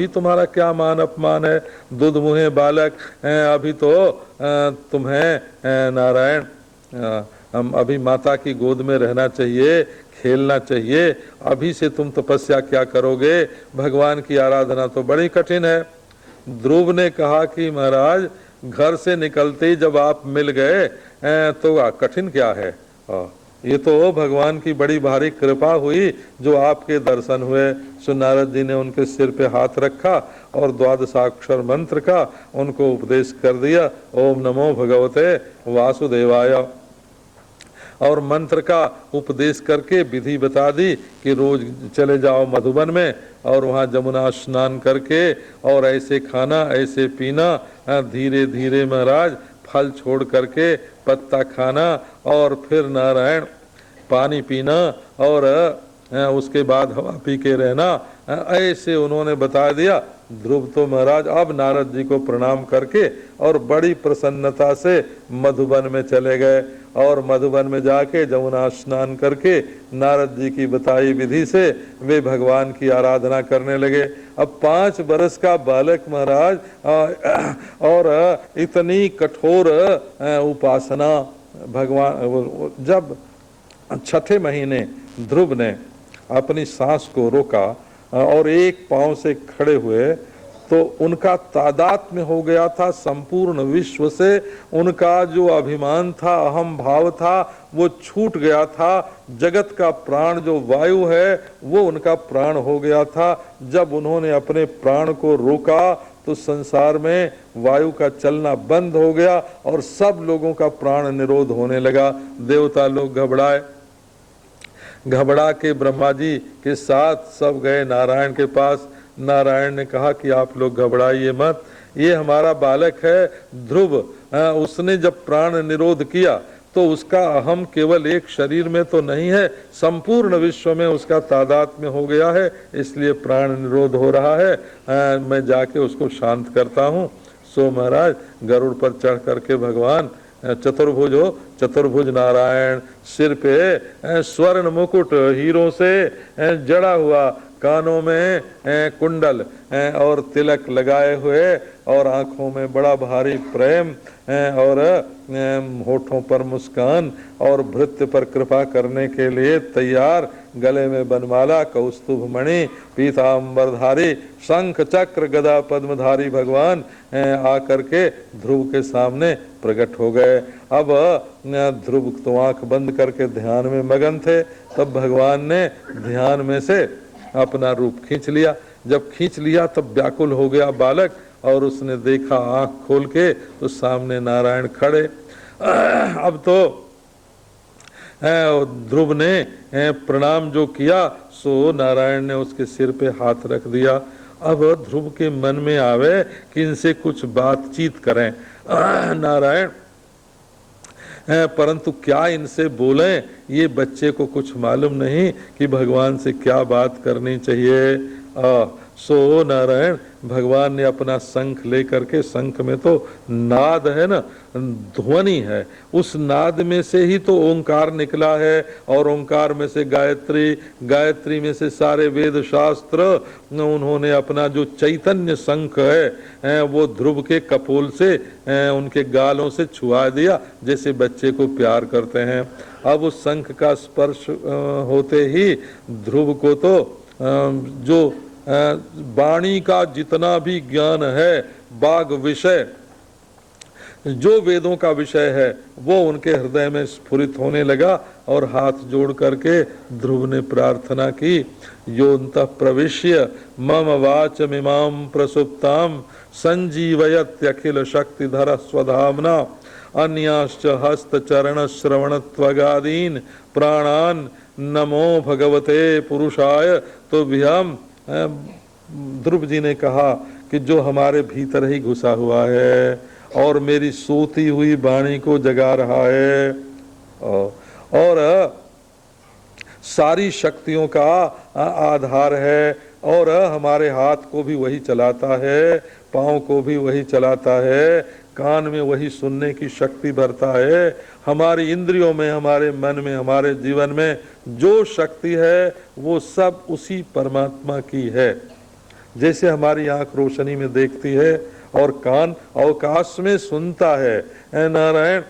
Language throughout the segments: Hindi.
भी तुम्हारा क्या मान अपमान है, दूध मुहे बालक। अभी तो तुम्हें नारायण हम अभी माता की गोद में रहना चाहिए, खेलना चाहिए। अभी से तुम तपस्या क्या करोगे, भगवान की आराधना तो बड़ी कठिन है। ध्रुव ने कहा कि महाराज घर से निकलते ही जब आप मिल गए तो कठिन क्या है। ये तो भगवान की बड़ी भारी कृपा हुई जो आपके दर्शन हुए। सो नारद जी ने उनके सिर पे हाथ रखा और द्वादशाक्षर मंत्र का उनको उपदेश कर दिया, ओम नमो भगवते वासुदेवाय। और मंत्र का उपदेश करके विधि बता दी कि रोज चले जाओ मधुबन में और वहाँ जमुना स्नान करके और ऐसे खाना ऐसे पीना, धीरे धीरे महाराज फल छोड़ करके पत्ता खाना और फिर नारायण पानी पीना और उसके बाद हवा पी के रहना, ऐसे उन्होंने बता दिया। ध्रुव तो महाराज अब नारद जी को प्रणाम करके और बड़ी प्रसन्नता से मधुबन में चले गए और मधुबन में जाके जमुना स्नान करके नारद जी की बताई विधि से वे भगवान की आराधना करने लगे। अब 5 बरस का बालक महाराज और इतनी कठोर उपासना भगवान। जब 6ठे महीने ध्रुव ने अपनी सांस को रोका और एक पांव से खड़े हुए तो उनका तादात्म्य हो गया था संपूर्ण विश्व से। उनका जो अभिमान था, अहम भाव था, वो छूट गया था। जगत का प्राण जो वायु है वो उनका प्राण हो गया था। जब उन्होंने अपने प्राण को रोका तो संसार में वायु का चलना बंद हो गया और सब लोगों का प्राण निरोध होने लगा। देवता लोग घबराए, घबरा के ब्रह्मा जी के साथ सब गए नारायण के पास। नारायण ने कहा कि आप लोग घबराइए मत, ये हमारा बालक है ध्रुव। उसने जब प्राण निरोध किया तो उसका अहम केवल एक शरीर में तो नहीं है, संपूर्ण विश्व में उसका तादात्म्य हो गया है, इसलिए प्राण निरोध हो रहा है। मैं जाके उसको शांत करता हूँ। सो महाराज गरुड़ पर चढ़ करके भगवान चतुर्भुज हो, चतुर्भुज नारायण सिर पे स्वर्ण मुकुट हीरों से जड़ा हुआ, कानों में कुंडल और तिलक लगाए हुए और आंखों में बड़ा भारी प्रेम और होठों पर मुस्कान और भृत्य पर कृपा करने के लिए तैयार, गले में बनमाला कौस्तुभ मणि पीतांबरधारी शंख चक्र गदा पद्मधारी भगवान आकर के ध्रुव के सामने प्रकट हो गए। अब ध्रुव तो आंख बंद करके ध्यान में मगन थे, तब भगवान ने ध्यान में से अपना रूप खींच लिया। जब खींच लिया तब व्याकुल हो गया बालक और उसने देखा आंख खोल के तो सामने नारायण खड़े। अब तो ध्रुव ने प्रणाम जो किया सो नारायण ने उसके सिर पे हाथ रख दिया। अब ध्रुव के मन में आवे कि इनसे कुछ बातचीत करें नारायण, परंतु क्या इनसे बोलें, ये बच्चे को कुछ मालूम नहीं कि भगवान से क्या बात करनी चाहिए। सो नारायण भगवान ने अपना शंख लेकर के, शंख में तो नाद है ना, ध्वनि है, उस नाद में से ही तो ओंकार निकला है और ओंकार में से गायत्री, गायत्री में से सारे वेद शास्त्र। उन्होंने अपना जो चैतन्य शंख है वो ध्रुव के कपोल से, उनके गालों से छुआ दिया जैसे बच्चे को प्यार करते हैं। अब उस शंख का स्पर्श होते ही ध्रुव को तो जो वाणी का जितना भी ज्ञान है, बाग विषय जो वेदों का विषय है वो उनके हृदय में स्फुरित होने लगा और हाथ जोड़ करके ध्रुव ने प्रार्थना की, योऽन्तः प्रविश्य मम वाचमिमां प्रसुप्तां संजीवयत्यखिल शक्तिधर स्वधाम्ना अन्याश्च हस्त चरण श्रवण त्वगादीन प्राणान नमो भगवते पुरुषाय तुभ्यम्। ध्रुव जी ने कहा कि जो हमारे भीतर ही घुसा हुआ है और मेरी सोती हुई वाणी को जगा रहा है और सारी शक्तियों का आधार है और हमारे हाथ को भी वही चलाता है, पाँव को भी वही चलाता है, कान में वही सुनने की शक्ति भरता है। हमारी इंद्रियों में, हमारे मन में, हमारे जीवन में जो शक्ति है वो सब उसी परमात्मा की है। जैसे हमारी आंख रोशनी में देखती है और कान अवकाश में सुनता है। नारायण,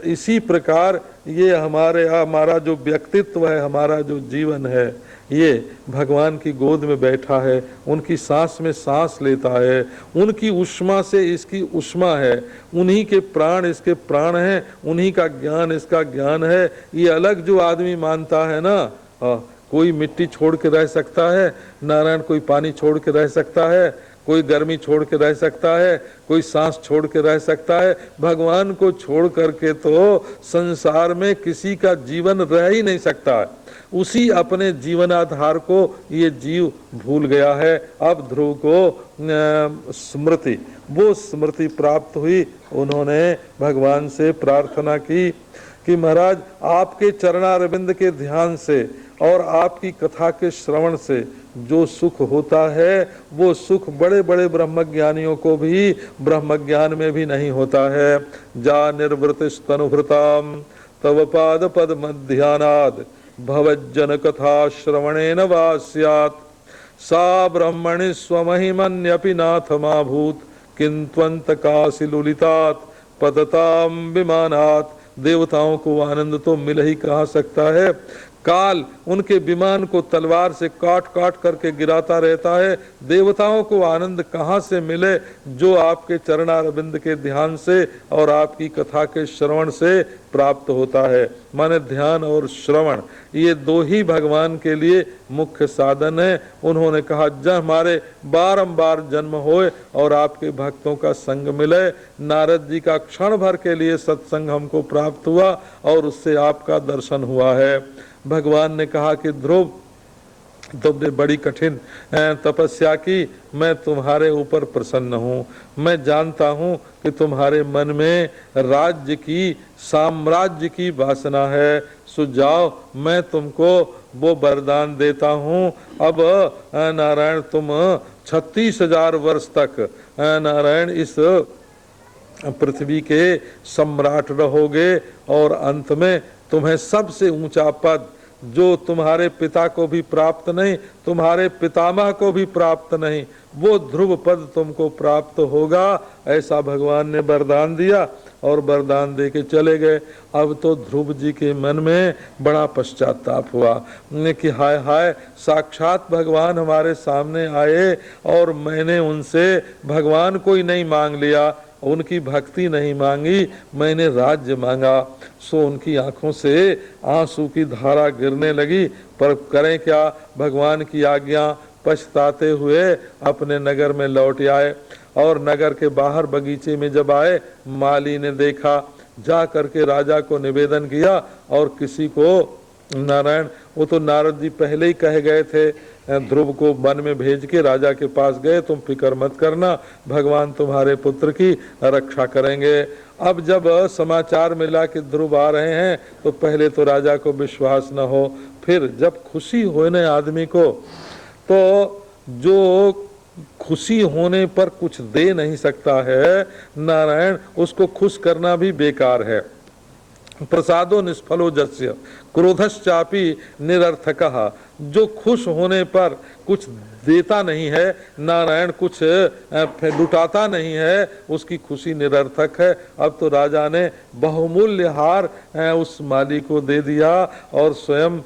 इसी प्रकार ये हमारा जो व्यक्तित्व है, हमारा जो जीवन है, ये भगवान की गोद में बैठा है, उनकी सांस में सांस लेता है, उनकी उष्मा से इसकी उष्मा है, उन्हीं के प्राण इसके प्राण हैं, उन्हीं का ज्ञान इसका ज्ञान है। ये अलग जो आदमी मानता है ना, कोई मिट्टी छोड़ के रह सकता है नारायण, कोई पानी छोड़ के रह सकता है, कोई गर्मी छोड़ के रह सकता है, कोई सांस छोड़ के रह सकता है, भगवान को छोड़ करके तो संसार में किसी का जीवन रह ही नहीं सकता है। उसी अपने जीवनाधार को ये जीव भूल गया है। अब ध्रुव को स्मृति, वो स्मृति प्राप्त हुई। उन्होंने भगवान से प्रार्थना की कि महाराज, आपके चरणारविंद के ध्यान से और आपकी कथा के श्रवण से जो सुख होता है, वो सुख बड़े बड़े ब्रह्मज्ञानियों को भी ब्रह्मज्ञान में भी नहीं होता है। जा निर्वृतिस्तनुभृताम तव पाद पद मध्यानाद भवज्जन कथा श्रवणेन वा स्यात् सा ब्रह्मणि स्वमहिमन्यपि नाथमाभूत किंत्वंत काशी लुलितात पतताम विमानात्। देवताओं को आनंद तो मिल ही कहा सकता है, काल उनके विमान को तलवार से काट काट करके गिराता रहता है। देवताओं को आनंद कहाँ से मिले, जो आपके चरणारविंद के ध्यान से और आपकी कथा के श्रवण से प्राप्त होता है। माने ध्यान और श्रवण, ये दो ही भगवान के लिए मुख्य साधन है। उन्होंने कहा, जब हमारे बारंबार जन्म होए और आपके भक्तों का संग मिले। नारद जी का क्षण भर के लिए सत्संग हमको प्राप्त हुआ और उससे आपका दर्शन हुआ है। भगवान ने कहा कि ध्रुव, तुमने बड़ी कठिन तपस्या की, मैं तुम्हारे ऊपर प्रसन्न हूँ। मैं जानता हूँ कि तुम्हारे मन में राज्य की, साम्राज्य की वासना है। सो जाओ, मैं तुमको वो वरदान देता हूँ। अब नारायण, तुम 36,000 वर्ष तक नारायण इस पृथ्वी के सम्राट रहोगे और अंत में तुम्हें सबसे ऊंचा पद, जो तुम्हारे पिता को भी प्राप्त नहीं, तुम्हारे पितामह को भी प्राप्त नहीं, वो ध्रुव पद तुमको प्राप्त होगा। ऐसा भगवान ने वरदान दिया और वरदान दे के चले गए। अब तो ध्रुव जी के मन में बड़ा पश्चाताप हुआ कि हाय हाय, साक्षात भगवान हमारे सामने आए और मैंने उनसे भगवान को ही नहीं मांग लिया, उनकी भक्ति नहीं मांगी, मैंने राज्य मांगा। सो उनकी आंखों से आंसू की धारा गिरने लगी। पर करें क्या, भगवान की आज्ञा। पछताते हुए अपने नगर में लौट आए और नगर के बाहर बगीचे में जब आए, माली ने देखा, जा करके राजा को निवेदन किया और किसी को नारायण, वो तो नारद जी पहले ही कह गए थे, ध्रुव को वन में भेज के राजा के पास गए, तुम फिक्र मत करना, भगवान तुम्हारे पुत्र की रक्षा करेंगे। अब जब समाचार मिला कि ध्रुव आ रहे हैं, तो पहले तो राजा को विश्वास न हो, फिर जब खुशी होने आदमी को, तो जो खुशी होने पर कुछ दे नहीं सकता है नारायण, उसको खुश करना भी बेकार है। प्रसादो निष्फलो जस्य क्रोधश्चापि निरर्थकः। जो खुश होने पर कुछ देता नहीं है नारायण, कुछ लुटाता नहीं है, उसकी खुशी निरर्थक है। अब तो राजा ने बहुमूल्य हार उस माली को दे दिया और स्वयं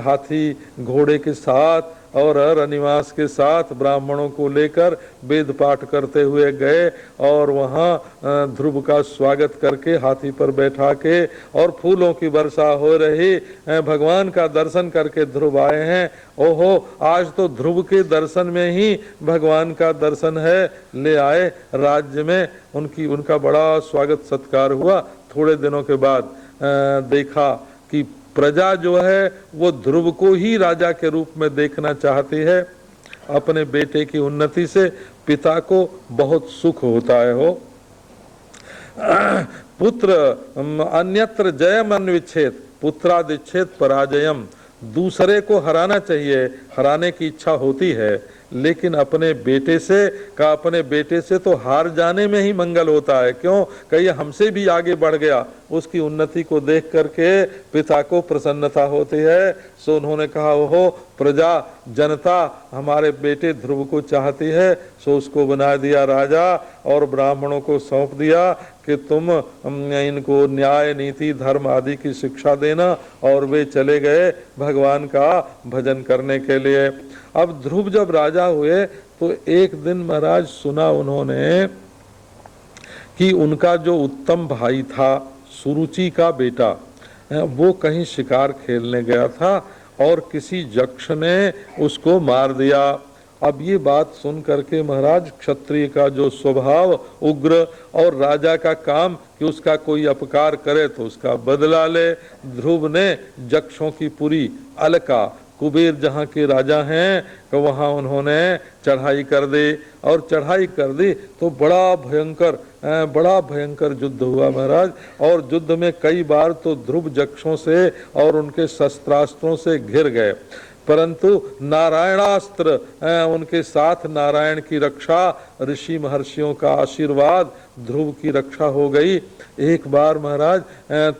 हाथी घोड़े के साथ और रनिवास के साथ ब्राह्मणों को लेकर वेद पाठ करते हुए गए और वहाँ ध्रुव का स्वागत करके हाथी पर बैठा के और फूलों की वर्षा हो रही, भगवान का दर्शन करके ध्रुव आए हैं। ओहो, आज तो ध्रुव के दर्शन में ही भगवान का दर्शन है। ले आए राज्य में, उनका बड़ा स्वागत सत्कार हुआ। थोड़े दिनों के बाद देखा कि प्रजा जो है वो ध्रुव को ही राजा के रूप में देखना चाहती है। अपने बेटे की उन्नति से पिता को बहुत सुख होता है। हो पुत्र अन्यत्र जयम अन्विच्छेद पुत्रादिच्छेद पराजयम। दूसरे को हराना चाहिए, हराने की इच्छा होती है, लेकिन अपने बेटे से तो हार जाने में ही मंगल होता है। क्यों? कहिए हमसे भी आगे बढ़ गया, उसकी उन्नति को देख करके पिता को प्रसन्नता होती है। सो उन्होंने कहा ओहो प्रजा जनता हमारे बेटे ध्रुव को चाहती है, सो उसको बना दिया राजा और ब्राह्मणों को सौंप दिया कि तुम इनको न्याय नीति धर्म आदि की शिक्षा देना, और वे चले गए भगवान का भजन करने के लिए। अब ध्रुव जब राजा हुए तो एक दिन महाराज सुना उन्होंने कि उनका जो उत्तम भाई था सुरुचि का बेटा, वो कहीं शिकार खेलने गया था और किसी यक्ष ने उसको मार दिया। अब ये बात सुन करके महाराज क्षत्रिय का जो स्वभाव उग्र और राजा का काम कि उसका कोई अपकार करे तो उसका बदला ले, ध्रुव ने यक्षों की पूरी अलका कुबेर जहाँ के राजा हैं तो वहाँ उन्होंने चढ़ाई कर दी, और चढ़ाई कर दी तो बड़ा भयंकर युद्ध हुआ महाराज। और युद्ध में कई बार तो ध्रुव यक्षों से और उनके शस्त्रास्त्रों से घिर गए, परंतु नारायणास्त्र उनके साथ नारायण की रक्षा, ऋषि महर्षियों का आशीर्वाद, ध्रुव की रक्षा हो गई। एक बार महाराज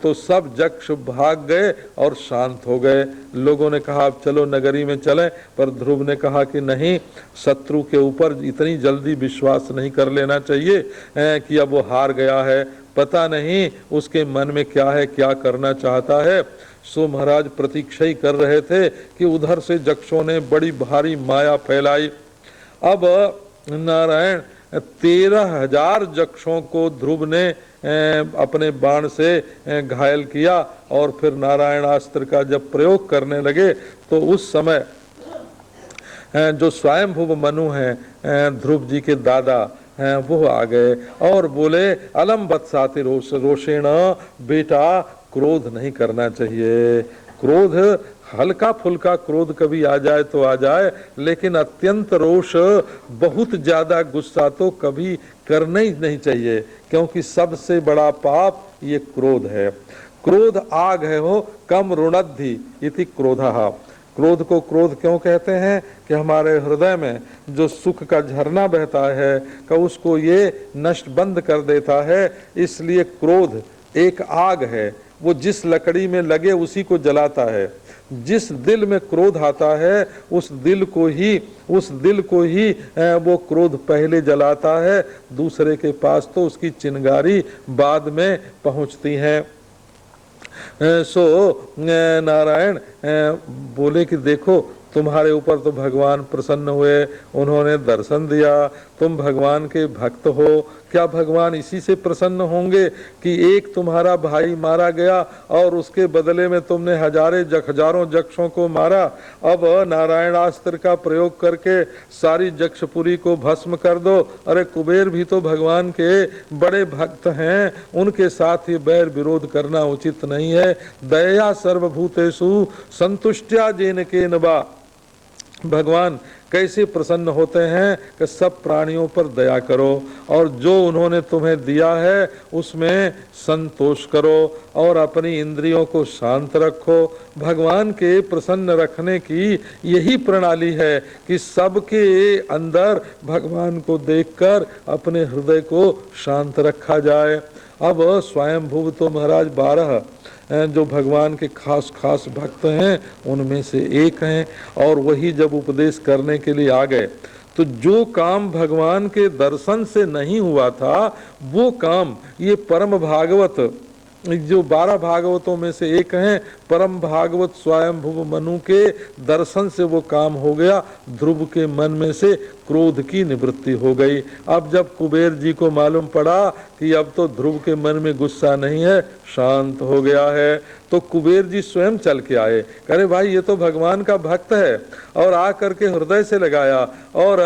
तो सब यक्ष भाग गए और शांत हो गए। लोगों ने कहा अब चलो नगरी में चलें, पर ध्रुव ने कहा कि नहीं, शत्रु के ऊपर इतनी जल्दी विश्वास नहीं कर लेना चाहिए कि अब वो हार गया है, पता नहीं उसके मन में क्या है, क्या करना चाहता है। सो महाराज प्रतीक्षा ही कर रहे थे कि उधर से यक्षों ने बड़ी भारी माया फैलाई। अब नारायण 13,000 यक्षों को ध्रुव ने अपने बाण से घायल किया, और फिर नारायणास्त्र का जब प्रयोग करने लगे तो उस समय जो स्वयंभुव मनु हैं ध्रुव जी के दादा वो आ गए और बोले अलम वत्साति रोषेण, बेटा क्रोध नहीं करना चाहिए। क्रोध हल्का फुल्का क्रोध कभी आ जाए तो आ जाए, लेकिन अत्यंत रोष, बहुत ज्यादा गुस्सा तो कभी करना ही नहीं चाहिए, क्योंकि सबसे बड़ा पाप ये क्रोध है। क्रोध आग है हो कम रुणद्धि इति क्रोधः। क्रोध को क्रोध क्यों कहते हैं कि हमारे हृदय में जो सुख का झरना बहता है कि उसको ये नष्ट बंद कर देता है। इसलिए क्रोध एक आग है, वो जिस लकड़ी में लगे उसी को जलाता है। जिस दिल में क्रोध आता है उस दिल को ही वो क्रोध पहले जलाता है, दूसरे के पास तो उसकी चिंगारी बाद में पहुंचती है। सो नारायण बोले कि देखो तुम्हारे ऊपर तो भगवान प्रसन्न हुए, उन्होंने दर्शन दिया, तुम भगवान के भक्त हो, क्या भगवान इसी से प्रसन्न होंगे कि एक तुम्हारा भाई मारा गया और उसके बदले में तुमने हजारों यक्षों को मारा। अब नारायणास्त्र का प्रयोग करके सारी यक्षपुरी को भस्म कर दो। अरे कुबेर भी तो भगवान के बड़े भक्त हैं, उनके साथ ही बैर विरोध करना उचित नहीं है। दया सर्वभूतेषु संतुष्ट्या जेन केन वा। भगवान कैसे प्रसन्न होते हैं कि सब प्राणियों पर दया करो और जो उन्होंने तुम्हें दिया है उसमें संतोष करो और अपनी इंद्रियों को शांत रखो। भगवान के प्रसन्न रखने की यही प्रणाली है कि सबके अंदर भगवान को देखकर अपने हृदय को शांत रखा जाए। अब स्वयंभुव तो महाराज 12 जो भगवान के खास भक्त हैं उनमें से एक हैं, और वही जब उपदेश करने के लिए आ गए तो जो काम भगवान के दर्शन से नहीं हुआ था वो काम ये परम भागवत, जो 12 भागवतों में से एक हैं, परम भागवत स्वयंभुव मनु के दर्शन से वो काम हो गया। ध्रुव के मन में से क्रोध की निवृत्ति हो गई। अब जब कुबेर जी को मालूम पड़ा कि अब तो ध्रुव के मन में गुस्सा नहीं है, शांत हो गया है, तो कुबेर जी स्वयं चल के आए, करे भाई ये तो भगवान का भक्त है, और आ करके हृदय से लगाया और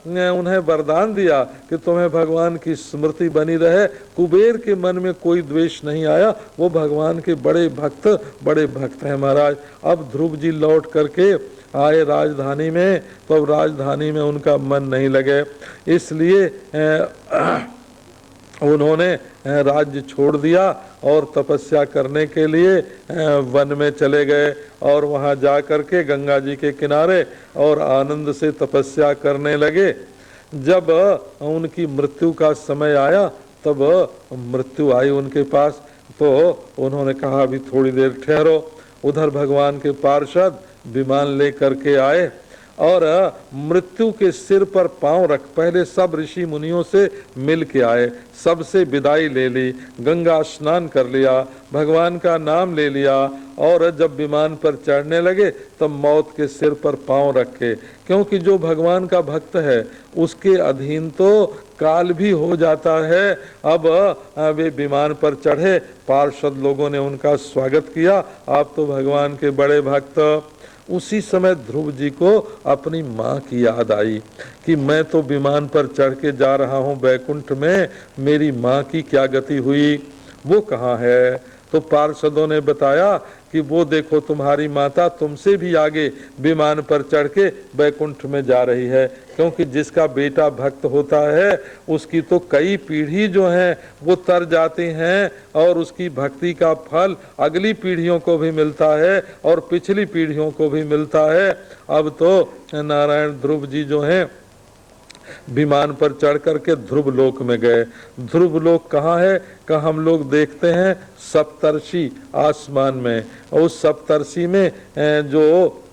उन्हें वरदान दिया कि तुम्हें भगवान की स्मृति बनी रहे। कुबेर के मन में कोई द्वेष नहीं आया, वो भगवान के बड़े भक्त हैं महाराज। अब ध्रुव जी लौट करके आए राजधानी में, तो अब राजधानी में उनका मन नहीं लगे, इसलिए उन्होंने राज्य छोड़ दिया और तपस्या करने के लिए वन में चले गए और वहां जा करके गंगा जी के किनारे और आनंद से तपस्या करने लगे। जब उनकी मृत्यु का समय आया तब मृत्यु आई उनके पास, तो उन्होंने कहा अभी थोड़ी देर ठहरो। उधर भगवान के पार्षद विमान लेकर के आए और मृत्यु के सिर पर पांव रख पहले सब ऋषि मुनियों से मिल के आए, सबसे विदाई ले ली, गंगा स्नान कर लिया, भगवान का नाम ले लिया और जब विमान पर चढ़ने लगे तब मौत के सिर पर पांव रखे, क्योंकि जो भगवान का भक्त है उसके अधीन तो काल भी हो जाता है। अब वे विमान पर चढ़े, पार्षद लोगों ने उनका स्वागत किया, आप तो भगवान के बड़े भक्त। उसी समय ध्रुव जी को अपनी माँ की याद आई कि मैं तो विमान पर चढ़ के जा रहा हूँ बैकुंठ में, मेरी माँ की क्या गति हुई, वो कहाँ है। तो पार्षदों ने बताया कि वो देखो तुम्हारी माता तुमसे भी आगे विमान पर चढ़ के बैकुंठ में जा रही है, क्योंकि जिसका बेटा भक्त होता है उसकी तो कई पीढ़ी जो हैं वो तर जाती हैं और उसकी भक्ति का फल अगली पीढ़ियों को भी मिलता है और पिछली पीढ़ियों को भी मिलता है। अब तो नारायण ध्रुव जी जो हैं विमान पर चढ़ करके ध्रुव लोक में गए। ध्रुव लोक कहाँ है? का हम लोग देखते हैं सप्तर्षि आसमान में, और उस सप्तर्षि में जो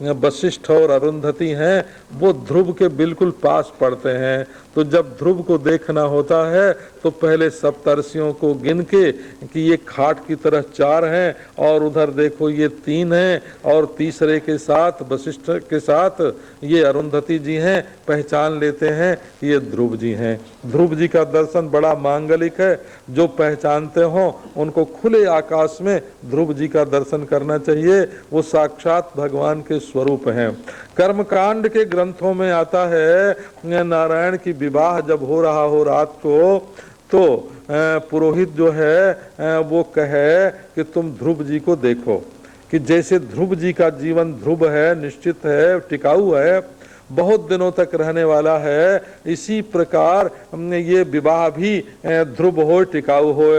वशिष्ठ और अरुंधति हैं वो ध्रुव के बिल्कुल पास पड़ते हैं। तो जब ध्रुव को देखना होता है तो पहले सप्तर्षियों को गिन के कि ये खाट की तरह 4 हैं और उधर देखो ये 3 हैं और तीसरे के साथ वशिष्ठ के साथ ये अरुंधति जी हैं, पहचान लेते हैं ये ध्रुव जी हैं। ध्रुव जी का दर्शन बड़ा मांगलिक है, जो पहचानते हो उनको खुले आकाश में ध्रुव जी का दर्शन करना चाहिए, वो साक्षात भगवान के स्वरूप हैं। कर्मकांड के ग्रंथों में आता है नारायण की विवाह जब हो रहा हो रात को, तो पुरोहित जो है वो कहे कि तुम ध्रुव जी को देखो, कि जैसे ध्रुव जी का जीवन ध्रुव है, निश्चित है, टिकाऊ है, बहुत दिनों तक रहने वाला है, इसी प्रकार ये विवाह भी ध्रुव हो, टिकाऊ हो।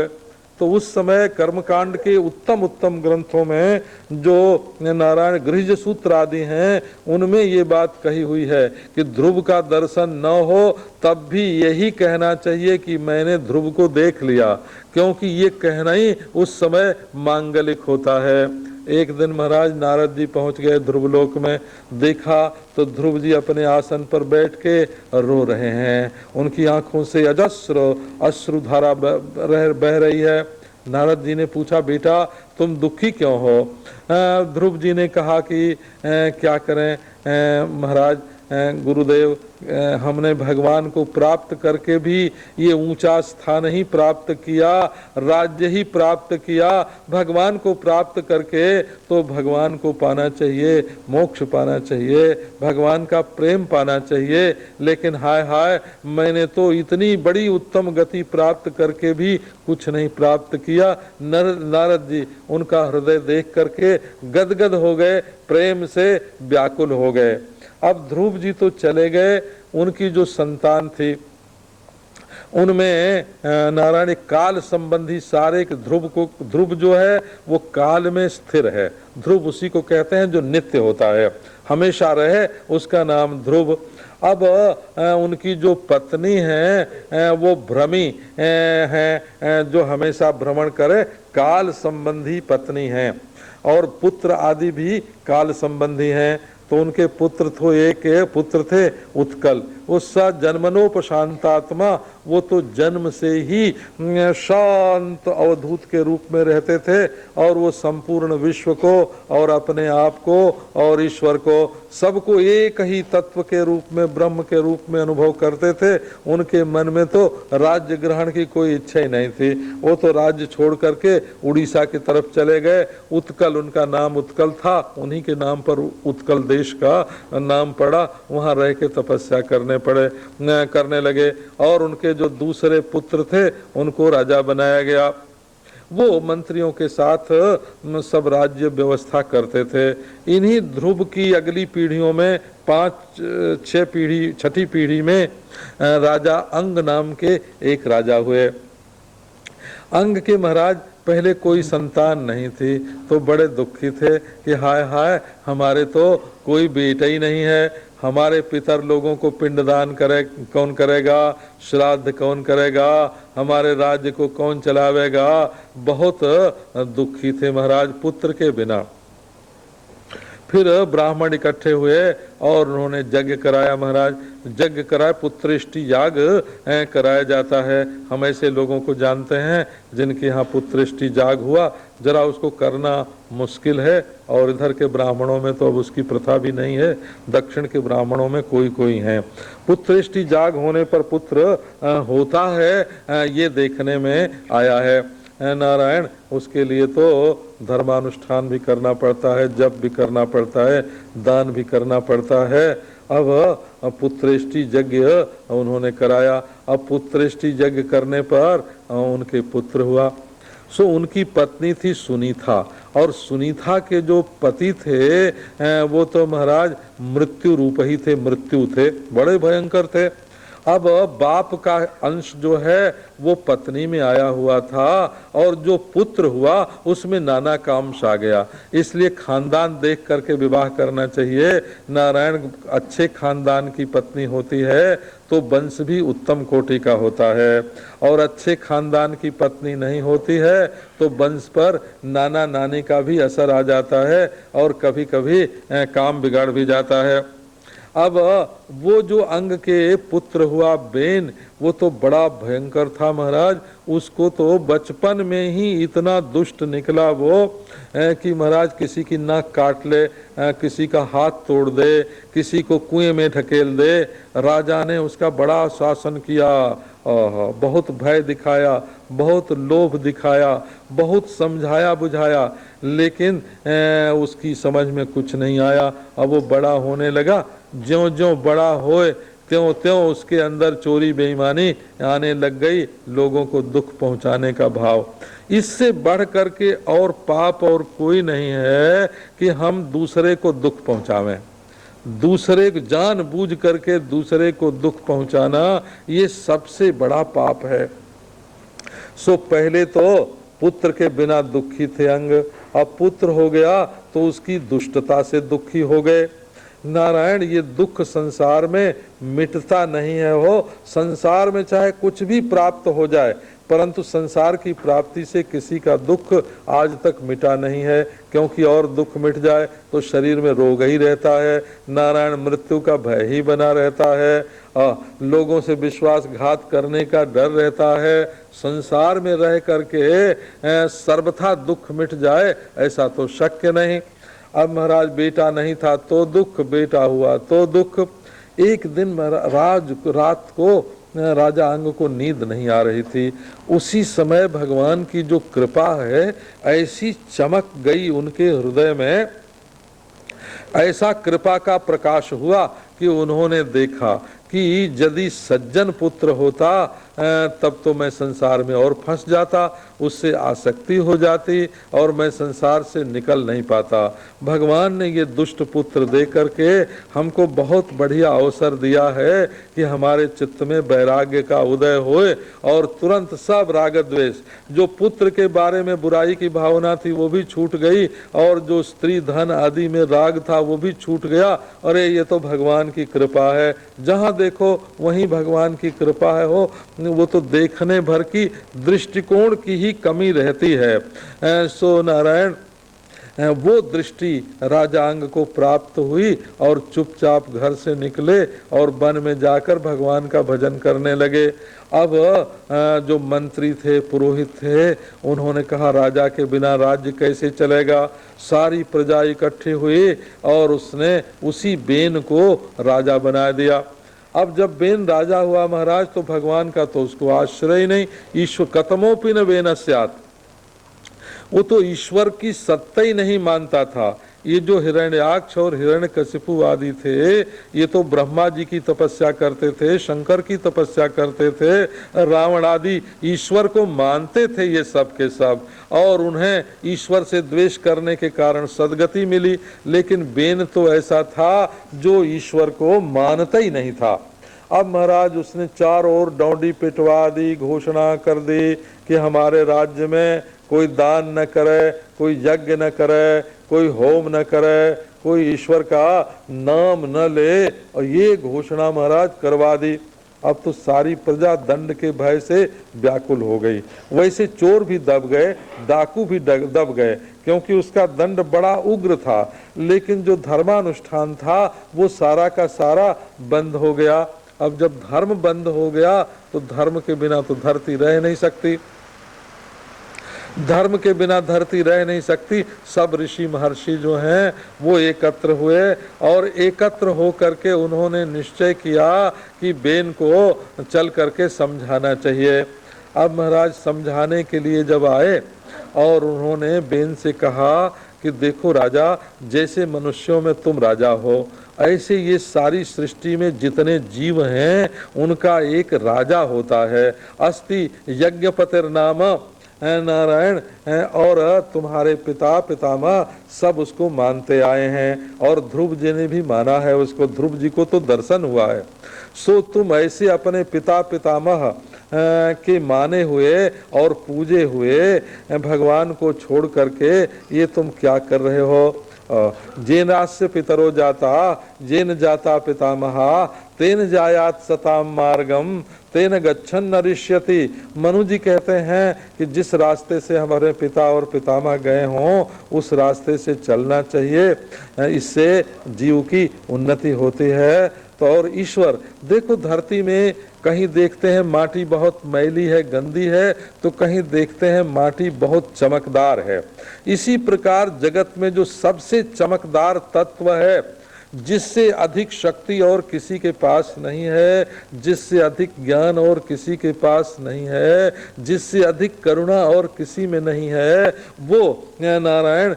तो उस समय कर्मकांड के उत्तम उत्तम ग्रंथों में जो नारायण गृह्य सूत्र आदि हैं उनमें ये बात कही हुई है कि ध्रुव का दर्शन न हो तब भी यही कहना चाहिए कि मैंने ध्रुव को देख लिया, क्योंकि ये कहना ही उस समय मांगलिक होता है। एक दिन महाराज नारद जी पहुंच गए ध्रुवलोक में, देखा तो ध्रुव जी अपने आसन पर बैठ के रो रहे हैं, उनकी आंखों से अजस्र अश्रुधारा बह रही है। नारद जी ने पूछा, बेटा तुम दुखी क्यों हो? ध्रुव जी ने कहा कि क्या करें महाराज, गुरुदेव हमने भगवान को प्राप्त करके भी ये ऊंचा स्थान ही प्राप्त किया, राज्य ही प्राप्त किया, भगवान को प्राप्त करके तो भगवान को पाना चाहिए, मोक्ष पाना चाहिए, भगवान का प्रेम पाना चाहिए, लेकिन हाय हाय मैंने तो इतनी बड़ी उत्तम गति प्राप्त करके भी कुछ नहीं प्राप्त किया। नारद जी उनका हृदय देख करके गदगद हो गए, प्रेम से व्याकुल हो गए। अब ध्रुव जी तो चले गए, उनकी जो संतान थी उनमें नारायण काल संबंधी सारे ध्रुव जो है वो काल में स्थिर है। ध्रुव उसी को कहते हैं जो नित्य होता है, हमेशा रहे, उसका नाम ध्रुव। अब उनकी जो पत्नी है वो भ्रमी है, जो हमेशा भ्रमण करे, काल संबंधी पत्नी है, और पुत्र आदि भी काल संबंधी हैं। तो उनके पुत्र तो एक पुत्र थे उत्कल, वो जन्मनोपशांतात्मा, वो तो जन्म से ही शांत अवधूत के रूप में रहते थे और वो संपूर्ण विश्व को और अपने आप को और ईश्वर को सबको एक ही तत्व के रूप में, ब्रह्म के रूप में अनुभव करते थे। उनके मन में तो राज्य ग्रहण की कोई इच्छा ही नहीं थी, वो तो राज्य छोड़ करके उड़ीसा की तरफ चले गए। उत्कल, उनका नाम उत्कल था, उन्हीं के नाम पर उत्कल देश का नाम पड़ा, वहां रह के तपस्या करने लगे, और उनके जो दूसरे पुत्र थे उनको राजा बनाया गया। वो मंत्रियों के साथ सब राज्य व्यवस्था करते थे। इन्हीं ध्रुव की अगली पीढ़ियों में 6 पीढ़ी में राजा अंग नाम के एक राजा हुए। अंग के महाराज पहले कोई संतान नहीं थी, तो बड़े दुखी थे कि हाय हाय हमारे तो कोई बेटा ही नहीं है, हमारे पितर लोगों को पिंडदान कौन करेगा, श्राद्ध कौन करेगा, हमारे राज्य को कौन चलावेगा। बहुत दुखी थे महाराज पुत्र के बिना। फिर ब्राह्मण इकट्ठे हुए और उन्होंने यज्ञ कराया महाराज। यज्ञ कराया, पुत्रेष्टि याग कराया जाता है। हम ऐसे लोगों को जानते हैं जिनके यहाँ पुत्रेष्टि याग हुआ, जरा उसको करना मुश्किल है। और इधर के ब्राह्मणों में तो अब उसकी प्रथा भी नहीं है, दक्षिण के ब्राह्मणों में कोई कोई है। पुत्रेष्टि याग होने पर पुत्र होता है, ये देखने में आया है नारायण। उसके लिए तो धर्मानुष्ठान भी करना पड़ता है, जप भी करना पड़ता है, दान भी करना पड़ता है। अब पुत्रेष्टि यज्ञ उन्होंने कराया। अब पुत्रेष्टि यज्ञ करने पर उनके पुत्र हुआ। सो उनकी पत्नी थी सुनीता, और सुनीता के जो पति थे वो तो महाराज मृत्यु रूप ही थे, मृत्यु थे, बड़े भयंकर थे। अब बाप का अंश जो है वो पत्नी में आया हुआ था, और जो पुत्र हुआ उसमें नाना कांश आ गया। इसलिए खानदान देख करके विवाह करना चाहिए नारायण। अच्छे खानदान की पत्नी होती है तो वंश भी उत्तम कोटि का होता है, और अच्छे खानदान की पत्नी नहीं होती है तो वंश पर नाना नानी का भी असर आ जाता है, और कभी कभी काम बिगाड़ भी जाता है। अब वो जो अंग के पुत्र हुआ बेन, वो तो बड़ा भयंकर था महाराज। उसको तो बचपन में ही इतना दुष्ट निकला वो कि महाराज किसी की नाक काट ले, किसी का हाथ तोड़ दे, किसी को कुएं में ढकेल दे। राजा ने उसका बड़ा शासन किया, बहुत भय दिखाया, बहुत लोभ दिखाया, बहुत समझाया बुझाया, लेकिन उसकी समझ में कुछ नहीं आया। अब वो बड़ा होने लगा, ज्यों ज्यों बड़ा होए त्यों त्यों उसके अंदर चोरी बेईमानी आने लग गई, लोगों को दुख पहुंचाने का भाव। इससे बढ़ करके और पाप और कोई नहीं है कि हम दूसरे को दुख पहुंचावें। दूसरे को जानबूझ करके दूसरे को दुख पहुंचाना, ये सबसे बड़ा पाप है। सो पहले तो पुत्र के बिना दुखी थे अंग, अब पुत्र हो गया तो उसकी दुष्टता से दुखी हो गए। नारायण, ये दुख संसार में मिटता नहीं है। हो संसार में चाहे कुछ भी प्राप्त हो जाए, परंतु संसार की प्राप्ति से किसी का दुख आज तक मिटा नहीं है, क्योंकि और दुख मिट जाए तो शरीर में रोग ही रहता है। नारायण, मृत्यु का भय ही बना रहता है, लोगों से विश्वासघात करने का डर रहता है। संसार में रह करके सर्वथा दुख मिट जाए ऐसा तो शक्य नहीं। अब महाराज बेटा नहीं था तो दुख, बेटा हुआ तो दुख। एक दिन रात को राजा अंग को नींद नहीं आ रही थी। उसी समय भगवान की जो कृपा है ऐसी चमक गई उनके हृदय में, ऐसा कृपा का प्रकाश हुआ कि उन्होंने देखा कि यदि सज्जन पुत्र होता तब तो मैं संसार में और फंस जाता, उससे आसक्ति हो जाती और मैं संसार से निकल नहीं पाता। भगवान ने ये दुष्ट पुत्र दे करके हमको बहुत बढ़िया अवसर दिया है कि हमारे चित्त में वैराग्य का उदय होए, और तुरंत सब राग द्वेष, जो पुत्र के बारे में बुराई की भावना थी वो भी छूट गई, और जो स्त्री धन आदि में राग था वो भी छूट गया। अरे ये तो भगवान की कृपा है, जहाँ देखो वहीं भगवान की कृपा है। वो तो देखने भर की दृष्टिकोण की ही कमी रहती है। सो नारायण, वो दृष्टि राजा अंग को प्राप्त हुई और चुपचाप घर से निकले और वन में जाकर भगवान का भजन करने लगे। अब जो मंत्री थे, पुरोहित थे, उन्होंने कहा राजा के बिना राज्य कैसे चलेगा। सारी प्रजा इकट्ठी हुई और उसने उसी बेन को राजा बना दिया। अब जब बेन राजा हुआ महाराज तो भगवान का तो उसको आश्रय ही नहीं। ईश्वर कतमोपि न बेनस्यात्, वो तो ईश्वर की सत्ता ही नहीं मानता था। ये जो हिरण्याक्ष और हिरण्यकशिपु आदि थे, ये तो ब्रह्मा जी की तपस्या करते थे, शंकर की तपस्या करते थे, रावण आदि ईश्वर को मानते थे ये सब के सब, और उन्हें ईश्वर से द्वेष करने के कारण सदगति मिली। लेकिन बेन तो ऐसा था जो ईश्वर को मानता ही नहीं था। अब महाराज उसने चारों ओर डौंडी पिटवा दी, घोषणा कर दी कि हमारे राज्य में कोई दान न करे, कोई यज्ञ न करे, कोई होम न करे, कोई ईश्वर का नाम न ले, और ये घोषणा महाराज करवा दी। अब तो सारी प्रजा दंड के भय से व्याकुल हो गई। वैसे चोर भी दब गए, डाकू भी दब गए, क्योंकि उसका दंड बड़ा उग्र था। लेकिन जो धर्मानुष्ठान था वो सारा का सारा बंद हो गया। अब जब धर्म बंद हो गया तो धर्म के बिना तो धरती रह नहीं सकती, धर्म के बिना धरती रह नहीं सकती। सब ऋषि महर्षि जो हैं वो एकत्र हुए और एकत्र हो करके उन्होंने निश्चय किया कि बेन को चल करके समझाना चाहिए। अब महाराज समझाने के लिए जब आए और उन्होंने बेन से कहा कि देखो राजा, जैसे मनुष्यों में तुम राजा हो, ऐसे ये सारी सृष्टि में जितने जीव हैं उनका एक राजा होता है। अस्ति यज्ञपतिर नाम नारायण, और तुम्हारे पिता पितामह सब उसको मानते आए हैं, और ध्रुव जी ने भी माना है उसको, ध्रुव जी को तो दर्शन हुआ है। सो तुम ऐसे अपने पिता पितामह के माने हुए और पूजे हुए भगवान को छोड़ करके ये तुम क्या कर रहे हो? जेनास्य पितरो जाता जेन जाता पितामहा तेन जायात सताम मार्गम तेन गच्छन नरिष्यति। मनु जी कहते हैं कि जिस रास्ते से हमारे पिता और पितामह गए हों उस रास्ते से चलना चाहिए, इससे जीव की उन्नति होती है। तो और ईश्वर देखो, धरती में कहीं देखते हैं माटी बहुत मैली है, गंदी है, तो कहीं देखते हैं माटी बहुत चमकदार है। इसी प्रकार जगत में जो सबसे चमकदार तत्व है, जिससे अधिक शक्ति और किसी के पास नहीं है, जिससे अधिक ज्ञान और किसी के पास नहीं है, जिससे अधिक करुणा और किसी में नहीं है, वो नारायण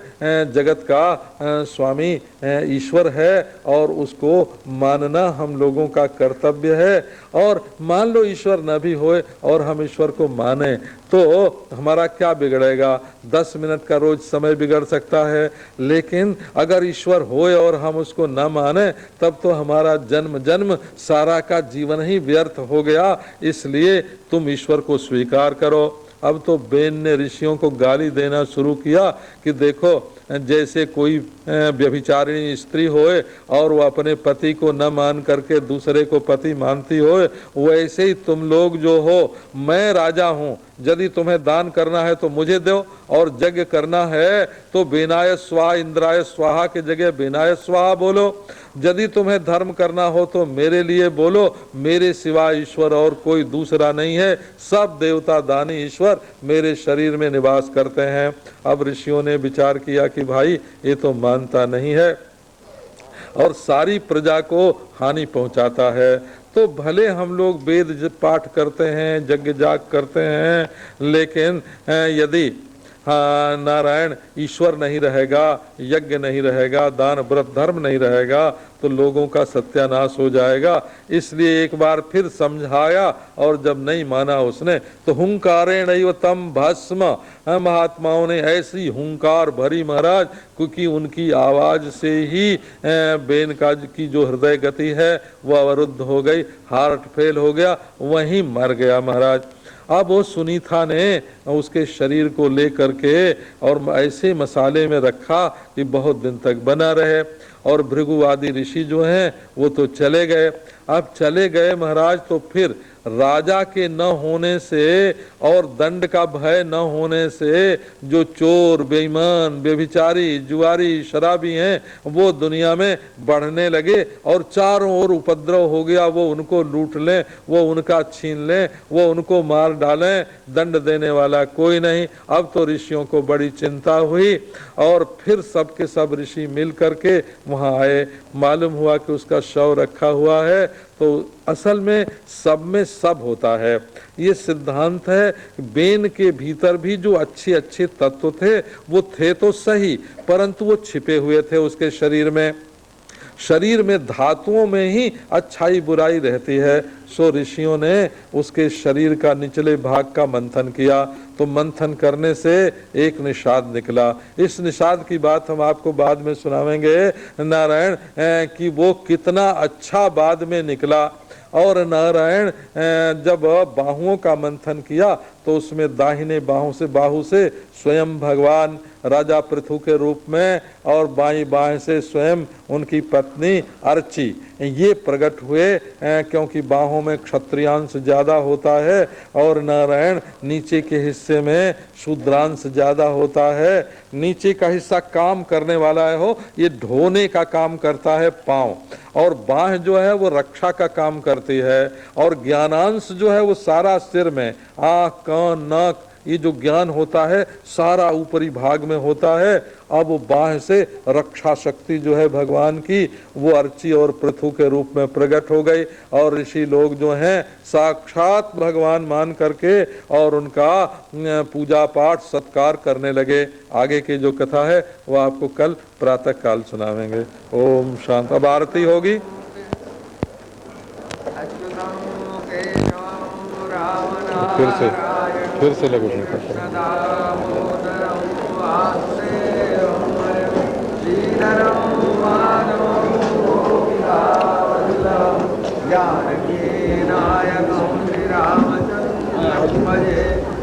जगत का स्वामी ईश्वर है, और उसको मानना हम लोगों का कर्तव्य है। और मान लो ईश्वर न भी होए और हम ईश्वर को माने तो हमारा क्या बिगड़ेगा? 10 मिनट का रोज समय बिगड़ सकता है, लेकिन अगर ईश्वर होए और हम उसको न माने तब तो हमारा जन्म जन्म सारा का जीवन ही व्यर्थ हो गया। इसलिए तुम ईश्वर को स्वीकार करो। अब तो बेन ने ऋषियों को गाली देना शुरू किया कि देखो, जैसे कोई व्यभिचारिणी स्त्री होए और वो अपने पति को न मान करके दूसरे को पति मानती होए, वैसे ही तुम लोग जो हो, मैं राजा हूँ, यदि तुम्हें दान करना है तो मुझे दो, और यज्ञ करना है तो बेनाय स्वाहा इंद्राय स्वाहा की जगह बेनाय स्वाहा बोलो। यदि तुम्हें धर्म करना हो तो मेरे लिए बोलो, मेरे सिवा ईश्वर और कोई दूसरा नहीं है, सब देवता दानी ईश्वर मेरे शरीर में निवास करते हैं। अब ऋषियों ने विचार किया कि भाई ये तो मानता नहीं है और सारी प्रजा को हानि पहुंचाता है, तो भले हम लोग वेद पाठ करते हैं, यज्ञ जाग करते हैं, लेकिन यदि नारायण ईश्वर नहीं रहेगा, यज्ञ नहीं रहेगा, दान व्रत धर्म नहीं रहेगा तो लोगों का सत्यानाश हो जाएगा। इसलिए एक बार फिर समझाया, और जब नहीं माना उसने तो हुंकारेण तम भस्म, महात्माओं ने ऐसी हुंकार भरी महाराज, क्योंकि उनकी आवाज से ही बेन का की जो हृदय गति है वह अवरुद्ध हो गई, हार्ट फेल हो गया, वहीं मर गया महाराज। अब वो सुनीता ने उसके शरीर को ले करके और ऐसे मसाले में रखा कि बहुत दिन तक बना रहे, और भृगु आदि ऋषि जो हैं वो तो चले गए। अब चले गए महाराज, तो फिर राजा के न होने से और दंड का भय न होने से जो चोर, बेईमान, व्यभिचारी, जुआरी, शराबी हैं वो दुनिया में बढ़ने लगे, और चारों ओर उपद्रव हो गया। वो उनको लूट लें, वो उनका छीन लें, वो उनको मार डालें, दंड देने वाला कोई नहीं। अब तो ऋषियों को बड़ी चिंता हुई, और फिर सब के सब ऋषि मिल करके वहां आए। मालूम हुआ कि उसका शव रखा हुआ है। तो असल में सब होता है। ये सिद्धांत है, बेन के भीतर भी जो अच्छे अच्छे तत्व थे वो थे तो सही, परंतु वो छिपे हुए थे उसके शरीर में। शरीर में धातुओं में ही अच्छाई बुराई रहती है। सो ऋषियों ने उसके शरीर का निचले भाग का मंथन किया, तो मंथन करने से एक निषाद निकला। इस निषाद की बात हम आपको बाद में सुनावेंगे नारायण, कि वो कितना अच्छा बाद में निकला। और नारायण जब बाहुओं का मंथन किया तो उसमें दाहिने बाहु से स्वयं भगवान राजा पृथु के रूप में, और बाईं बाएं से स्वयं उनकी पत्नी अर्ची ये प्रकट हुए, क्योंकि बाहों में क्षत्रियांश ज्यादा होता है और नारायण नीचे के हिस्से में शूद्रांश ज्यादा होता है। नीचे का हिस्सा काम करने वाला है, हो ये ढोने का काम करता है पांव, और बाह जो है वो रक्षा का काम करती है, और ज्ञानांश जो है वो सारा सिर में आँख कान नाक ये जो ज्ञान होता है सारा ऊपरी भाग में होता है। अब बाह से रक्षा शक्ति जो है भगवान की वो अर्ची और पृथु के रूप में प्रकट हो गई, और ऋषि लोग जो हैं साक्षात भगवान मान करके और उनका पूजा पाठ सत्कार करने लगे। आगे की जो कथा है वो आपको कल प्रातः काल सुनावेंगे। ओम शांत। अब आरती होगी। फिर से लगो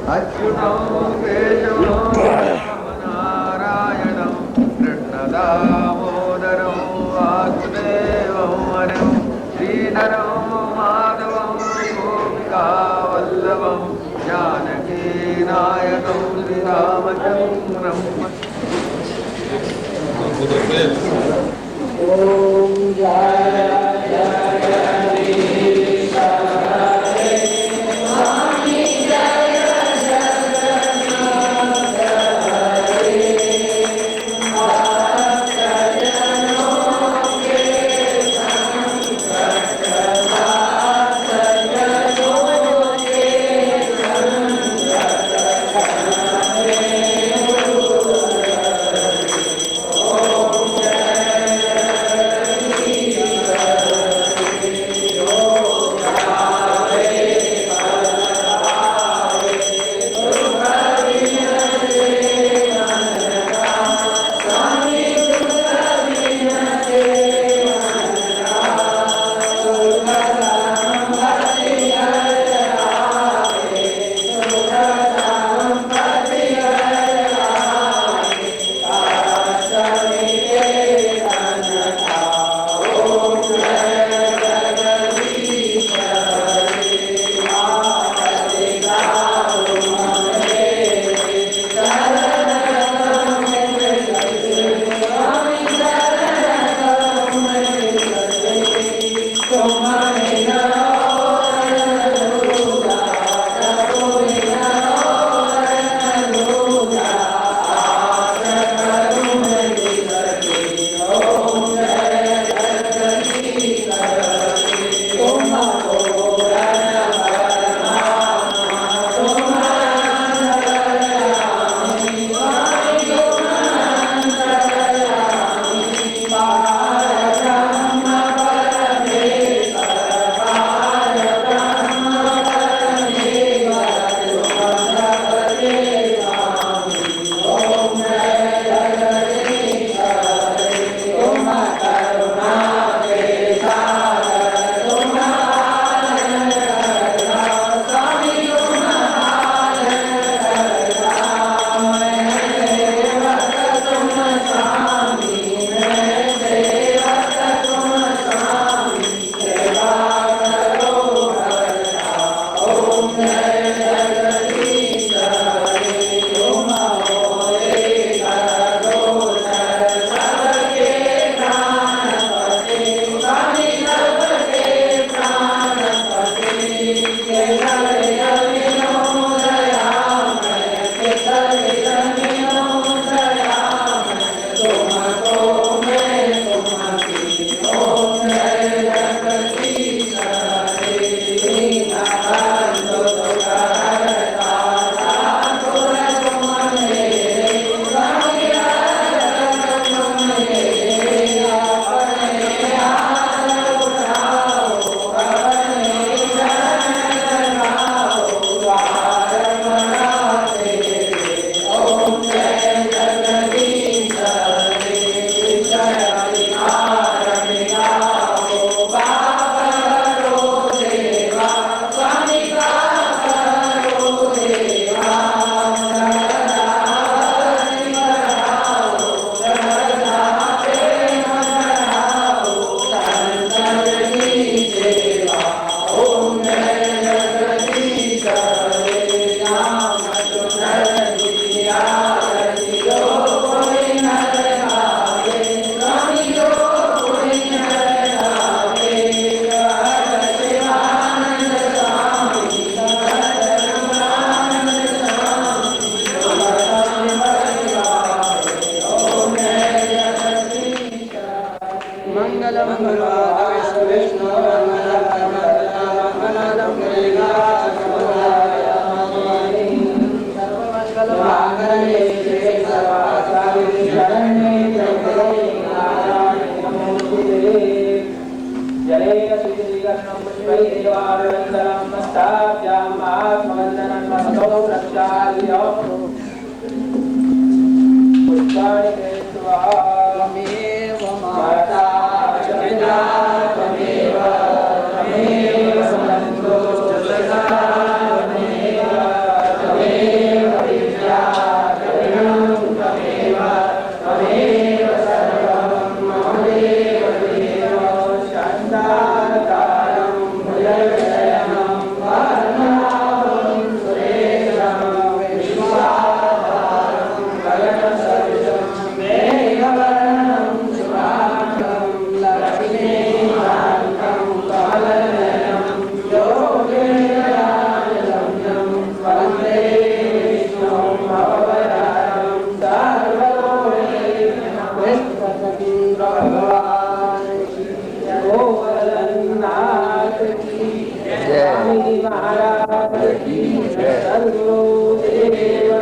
अच्युतं केशवं नारायणं कृष्णदामोदरं वासुदेवं हरं श्रीधरं माधवं गोपिकावल्लभं जानकीनायकं श्रीरामचन्द्रं। ओम जय त्वमेव माता च पिता त्वमेव बन्धुश्च सखा त्वमेव विद्या त्वमेव सर्वं ममेव देव शान्ताकारं भुजगशयनं पद्मनाभं सुरेशं विश्वाधारं गगनसदृशं मेघवर्णं शुभाङ्गं लक्ष्मीकान्तं कमलनयनं योगेन्द्रराजगम्यं वन्दे विष्णुं भवभयहरं सर्वलोकैकनाथं भगवान् गोवर्धननाथ की जय, स्वामी महाराज की जय, सर्वदेव